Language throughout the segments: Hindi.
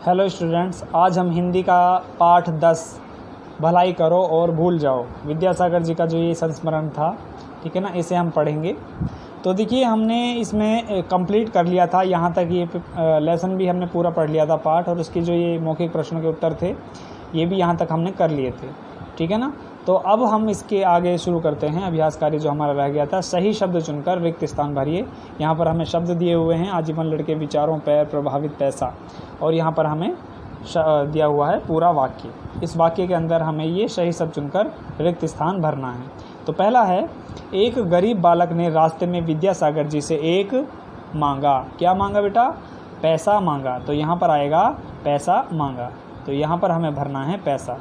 हेलो स्टूडेंट्स, आज हम हिंदी का पाठ 10 भलाई करो और भूल जाओ विद्यासागर जी का जो ये संस्मरण था, ठीक है ना, इसे हम पढ़ेंगे। तो देखिए, हमने इसमें कंप्लीट कर लिया था, यहाँ तक ये लेसन भी हमने पूरा पढ़ लिया था पाठ, और उसके जो ये मौखिक प्रश्नों के उत्तर थे ये भी यहाँ तक हमने कर लिए थे, ठीक है ना। तो अब हम इसके आगे शुरू करते हैं। अभ्यास कार्य जो हमारा रह गया था, सही शब्द चुनकर रिक्त स्थान भरिए। यहाँ पर हमें शब्द दिए हुए हैं, आजीवन लड़के, विचारों, पैर, प्रभावित, पैसा, और यहाँ पर हमें दिया हुआ है पूरा वाक्य। इस वाक्य के अंदर हमें ये सही शब्द चुनकर रिक्त स्थान भरना है। तो पहला है, एक गरीब बालक ने रास्ते में विद्यासागर जी से एक मांगा। क्या मांगा बेटा? पैसा मांगा। तो यहाँ पर आएगा पैसा मांगा, तो यहाँ पर हमें भरना है पैसा।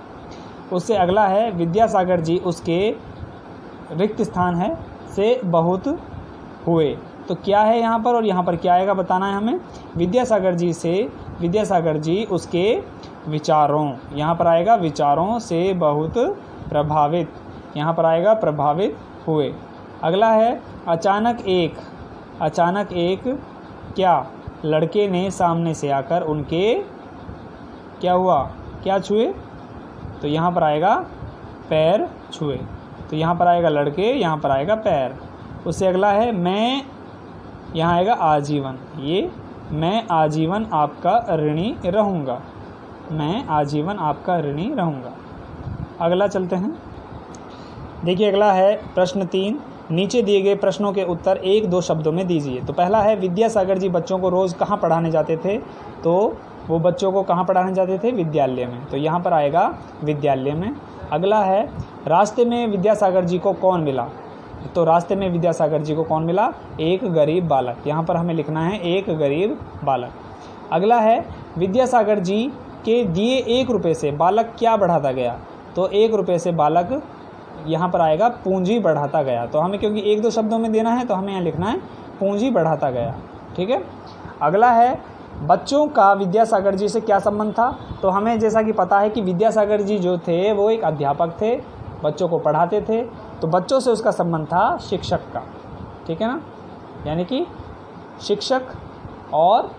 उससे अगला है, विद्यासागर जी उसके रिक्त स्थान है से बहुत हुए। तो क्या है यहाँ पर और यहाँ पर क्या आएगा बताना है हमें। विद्यासागर जी उसके विचारों, यहाँ पर आएगा विचारों से बहुत प्रभावित, यहाँ पर आएगा प्रभावित हुए। अगला है, अचानक एक क्या लड़के ने सामने से आकर उनके क्या हुआ, क्या छुए। तो यहाँ पर आएगा पैर छुए। तो यहाँ पर आएगा लड़के, यहाँ पर आएगा पैर। उससे अगला है, मैं, यहाँ आएगा आजीवन। ये मैं आजीवन आपका ऋणी रहूँगा, मैं आजीवन आपका ऋणी रहूँगा। अगला चलते हैं। देखिए, अगला है प्रश्न 3। नीचे दिए गए प्रश्नों के उत्तर 1-2 शब्दों में दीजिए। तो पहला है, विद्यासागर जी बच्चों को रोज़ कहाँ पढ़ाने जाते थे। तो वो बच्चों को कहाँ पढ़ाने जाते थे? विद्यालय में। तो यहाँ पर आएगा विद्यालय में। अगला है, रास्ते में विद्यासागर जी को कौन मिला। तो रास्ते में विद्यासागर जी को कौन मिला? एक गरीब बालक। यहाँ पर हमें लिखना है एक गरीब बालक। अगला है, विद्यासागर जी के दिए 1 रुपये से बालक क्या बढ़ाता गया। तो 1 रुपये से बालक, यहाँ पर आएगा पूंजी बढ़ाता गया। तो हमें क्योंकि 1-2 शब्दों में देना है तो हमें यहाँ लिखना है पूंजी बढ़ाता गया, ठीक है। अगला है, बच्चों का विद्यासागर जी से क्या संबंध था। तो हमें जैसा कि पता है कि विद्यासागर जी जो थे वो एक अध्यापक थे, बच्चों को पढ़ाते थे। तो बच्चों से उसका संबंध था शिक्षक का, ठीक है ना, यानी कि शिक्षक और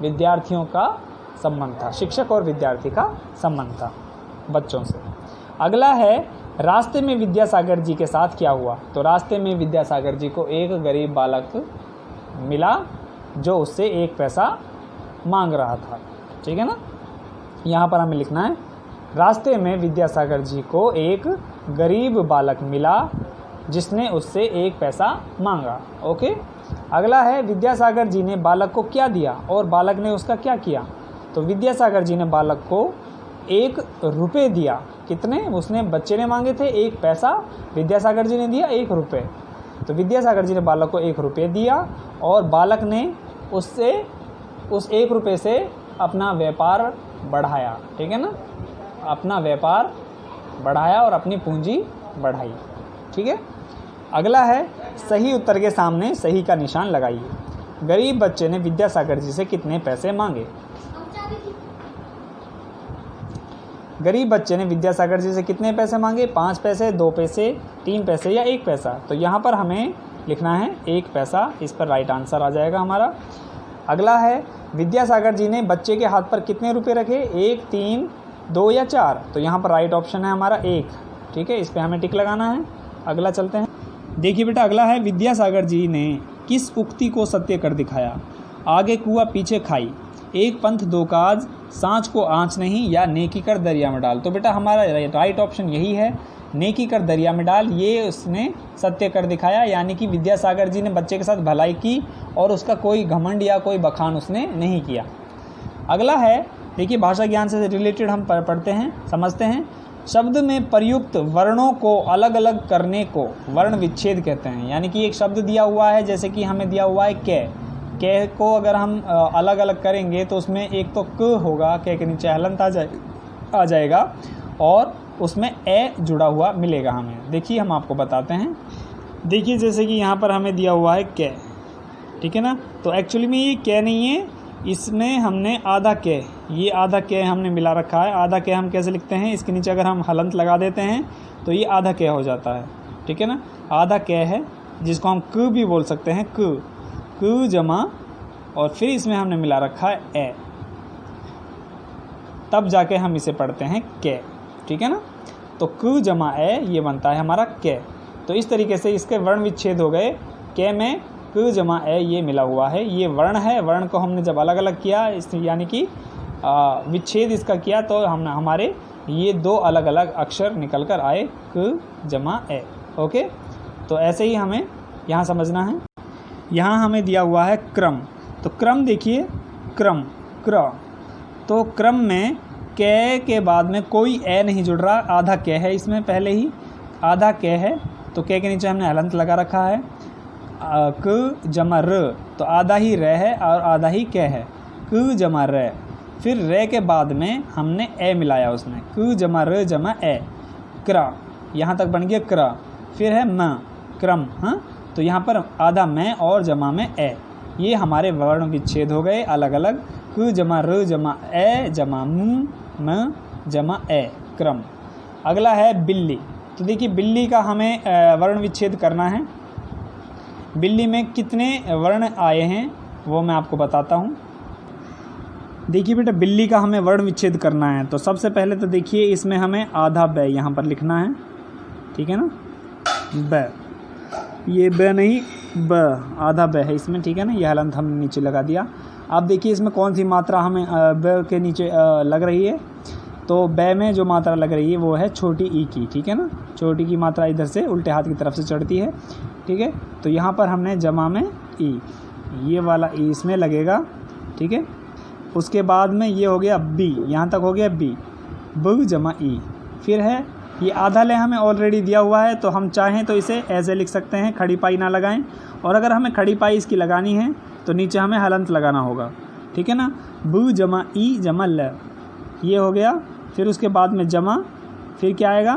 विद्यार्थियों का संबंध था, शिक्षक और विद्यार्थी का संबंध था बच्चों से। अगला है, रास्ते में विद्यासागर जी के साथ क्या हुआ। तो रास्ते में विद्यासागर जी को एक गरीब बालक मिला जो उससे 1 पैसा मांग रहा था, ठीक है ना। यहाँ पर हमें लिखना है, रास्ते में विद्यासागर जी को एक गरीब बालक मिला जिसने उससे 1 पैसा मांगा। ओके। अगला है, विद्यासागर जी ने बालक को क्या दिया और बालक ने उसका क्या किया। तो विद्यासागर जी ने बालक को 1 रुपये दिया। कितने? उसने, बच्चे ने मांगे थे 1 पैसा, विद्यासागर जी ने दिया 1 रुपये। तो विद्यासागर जी ने बालक को 1 रुपये दिया और बालक ने उससे उस 1 रुपये से अपना व्यापार बढ़ाया, ठीक है ना, अपना व्यापार बढ़ाया और अपनी पूंजी बढ़ाई, ठीक है। अगला है, सही उत्तर के सामने सही का निशान लगाइए। गरीब बच्चे ने विद्यासागर जी से कितने पैसे मांगे। गरीब बच्चे ने विद्यासागर जी से कितने पैसे मांगे? 5 पैसे, 2 पैसे, 3 पैसे या 1 पैसा। तो यहाँ पर हमें लिखना है 1 पैसा, इस पर राइट आंसर आ जाएगा हमारा। अगला है, विद्यासागर जी ने बच्चे के हाथ पर कितने रुपए रखे? 1, 3, 2 या 4। तो यहाँ पर राइट ऑप्शन है हमारा 1, ठीक है, इस पर हमें टिक लगाना है। अगला चलते हैं। देखिए बेटा, अगला है, विद्यासागर जी ने किस उक्ति को सत्य कर दिखाया। आगे कुआ पीछे खाई, एक पंथ 2 काज, सांच को आँच नहीं, या नेकी कर दरिया में डाल। तो बेटा हमारा राइट ऑप्शन यही है, नेकी कर दरिया में डाल। ये उसने सत्य कर दिखाया, यानी कि विद्यासागर जी ने बच्चे के साथ भलाई की और उसका कोई घमंड या कोई बखान उसने नहीं किया। अगला है, देखिए, भाषा ज्ञान से रिलेटेड हम पढ़ते हैं, समझते हैं। शब्द में प्रयुक्त वर्णों को अलग अलग करने को वर्ण विच्छेद कहते हैं। यानी कि एक शब्द दिया हुआ है, जैसे कि हमें दिया हुआ है कै को अगर हम अलग अलग करेंगे तो उसमें एक तो क होगा, कै के नीचे हलंत आ जाएगा और उसमें ए जुड़ा हुआ मिलेगा हमें। देखिए, हम आपको बताते हैं। देखिए, जैसे कि यहाँ पर हमें दिया हुआ है कै, ठीक है ना। तो एक्चुअली में ये कै नहीं है, इसमें हमने आधा कै, ये आधा कै हमने मिला रखा है। आधा कै हम कैसे लिखते हैं? इसके नीचे अगर हम हलंत लगा देते हैं तो ये आधा कै हो जाता है, ठीक है ना। आधा कै है, जिसको हम क भी बोल सकते हैं, क जमा, और फिर इसमें हमने मिला रखा है ए। तब जाके हम इसे पढ़ते हैं कै, ठीक है ना। तो क जमा ए ये बनता है हमारा कै। तो इस तरीके से इसके वर्ण विच्छेद हो गए। कै में क जमा ए ये मिला हुआ है, ये वर्ण है। वर्ण को हमने जब अलग अलग किया यानी कि विच्छेद इसका किया तो हमने हमारे ये दो अलग अलग अक्षर निकल कर आए, क जमा ए। ओके, तो ऐसे ही हमें यहाँ समझना है। यहाँ हमें दिया हुआ है क्रम। तो क्रम देखिए, क्रम क्र, तो क्रम में कै के बाद में कोई ए नहीं जुड़ रहा, आधा कै है इसमें, पहले ही आधा कै है। तो कै के नीचे हमने हलंत लगा रखा है। क जमा र, तो आधा ही र है और आधा ही कै है, क जमा र। फिर र के बाद में हमने ए मिलाया उसमें, क जमा र जमा ए, क्र, यहाँ तक बन गया क्र। फिर है म, क्रम। हाँ, तो यहाँ पर आधा मैं और जमा में ए, ये हमारे वर्ण विच्छेद हो गए अलग अलग। क जमा र जमा ए जमा म जमा ए, क्रम। अगला है बिल्ली। तो देखिए बिल्ली का हमें वर्ण विच्छेद करना है। बिल्ली में कितने वर्ण आए हैं वो मैं आपको बताता हूँ। देखिए बेटा, बिल्ली का हमें वर्ण विच्छेद करना है। तो सबसे पहले तो देखिए इसमें हमें आधा ब यहाँ पर लिखना है, ठीक है ना। ब, ये ब नहीं ब, आधा ब है इसमें, ठीक है ना। यह हलंत हमने नीचे लगा दिया। अब देखिए इसमें कौन सी मात्रा हमें ब के नीचे लग रही है। तो ब में जो मात्रा लग रही है वो है छोटी ई की, ठीक है ना। छोटी की मात्रा इधर से उल्टे हाथ की तरफ से चढ़ती है, ठीक है। तो यहाँ पर हमने जमा में ई, ये वाला ई इसमें लगेगा, ठीक है। उसके बाद में ये हो गया बी, यहाँ तक हो गया बी, ब जमा ई। फिर है ये आधा ले हमें ऑलरेडी दिया हुआ है, तो हम चाहें तो इसे ऐसे लिख सकते हैं, खड़ी पाई ना लगाएं। और अगर हमें खड़ी पाई इसकी लगानी है तो नीचे हमें हलंत लगाना होगा, ठीक है ना। ब जमा ई जमा ल, ये हो गया। फिर उसके बाद में जमा, फिर क्या आएगा,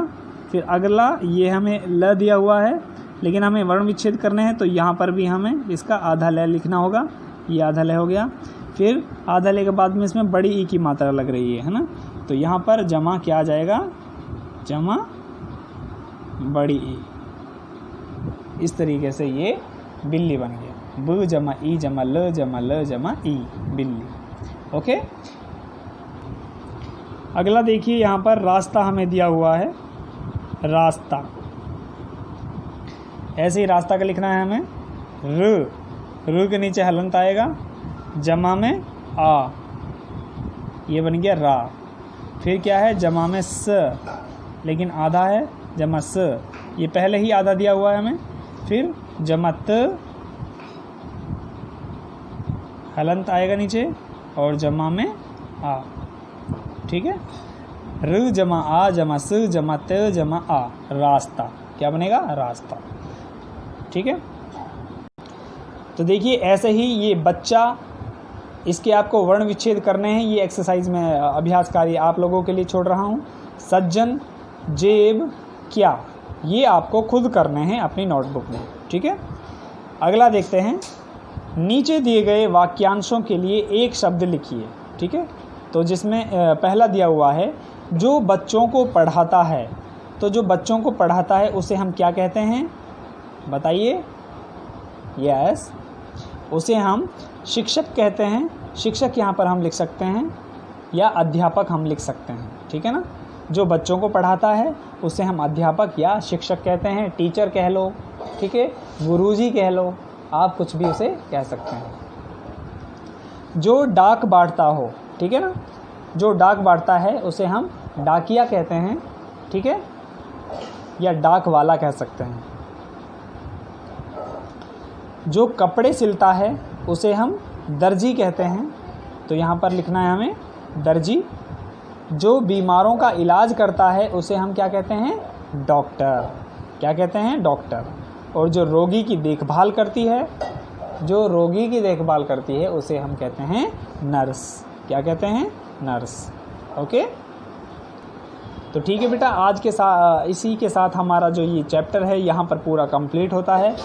फिर अगला ये हमें ल दिया हुआ है, लेकिन हमें वर्ण विच्छेद करने हैं तो यहाँ पर भी हमें इसका आधा ल लिखना होगा। ये आधा ल हो गया। फिर आधा ले के बाद में इसमें बड़ी ई की मात्रा लग रही है ना। तो यहाँ पर जमा क्या आ जाएगा, जमा बड़ी ई। इस तरीके से ये बिल्ली बन गया, ब जमा ई जमा ल जमा ई, बिल्ली। ओके, अगला देखिए यहाँ पर रास्ता हमें दिया हुआ है, रास्ता। ऐसे ही रास्ता का लिखना है हमें। र के नीचे हलंत आएगा, जमा में आ, ये बन गया रा। फिर क्या है, जमा में स, लेकिन आधा है, जमा स, ये पहले ही आधा दिया हुआ है हमें। फिर जमा त, हलंत आएगा नीचे और जमा में आ, ठीक है। र जमा आ जमा स जमा त जमा आ, रास्ता। क्या बनेगा, रास्ता, ठीक है। तो देखिए ऐसे ही ये बच्चा, इसके आपको वर्ण विच्छेद करने हैं। ये एक्सरसाइज में अभ्यास कार्य आप लोगों के लिए छोड़ रहा हूँ। सज्जन, जेब, क्या, ये आपको खुद करने हैं अपनी नोटबुक में, ठीक है। अगला देखते हैं, नीचे दिए गए वाक्यांशों के लिए एक शब्द लिखिए, ठीक है। तो जिसमें पहला दिया हुआ है, जो बच्चों को पढ़ाता है। तो जो बच्चों को पढ़ाता है उसे हम क्या कहते हैं, बताइए। यस, उसे हम शिक्षक कहते हैं। शिक्षक यहाँ पर हम लिख सकते हैं, या अध्यापक हम लिख सकते हैं, ठीक है ना। जो बच्चों को पढ़ाता है उसे हम अध्यापक या शिक्षक कहते हैं। टीचर कह लो, ठीक है, गुरुजी कह लो, आप कुछ भी उसे कह सकते हैं। जो डाक बांटता हो, ठीक है ना, जो डाक बांटता है उसे हम डाकिया कहते हैं, ठीक है, या डाक वाला कह सकते हैं। जो कपड़े सिलता है उसे हम दर्जी कहते हैं। तो यहाँ पर लिखना है हमें दर्जी। जो बीमारों का इलाज करता है उसे हम क्या कहते हैं, डॉक्टर। क्या कहते हैं, डॉक्टर। और जो रोगी की देखभाल करती है, जो रोगी की देखभाल करती है उसे हम कहते हैं नर्स। क्या कहते हैं, नर्स। ओके, तो ठीक है बेटा, आज के साथ इसी के साथ हमारा जो ये चैप्टर है यहाँ पर पूरा कंप्लीट होता है।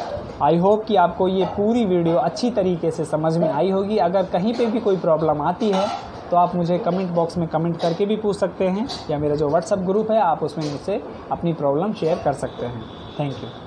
आई होप कि आपको ये पूरी वीडियो अच्छी तरीके से समझ में आई होगी। अगर कहीं पे भी कोई प्रॉब्लम आती है तो आप मुझे कमेंट बॉक्स में कमेंट करके भी पूछ सकते हैं, या मेरा जो व्हाट्सएप ग्रुप है आप उसमें मुझसे अपनी प्रॉब्लम शेयर कर सकते हैं। Thank you.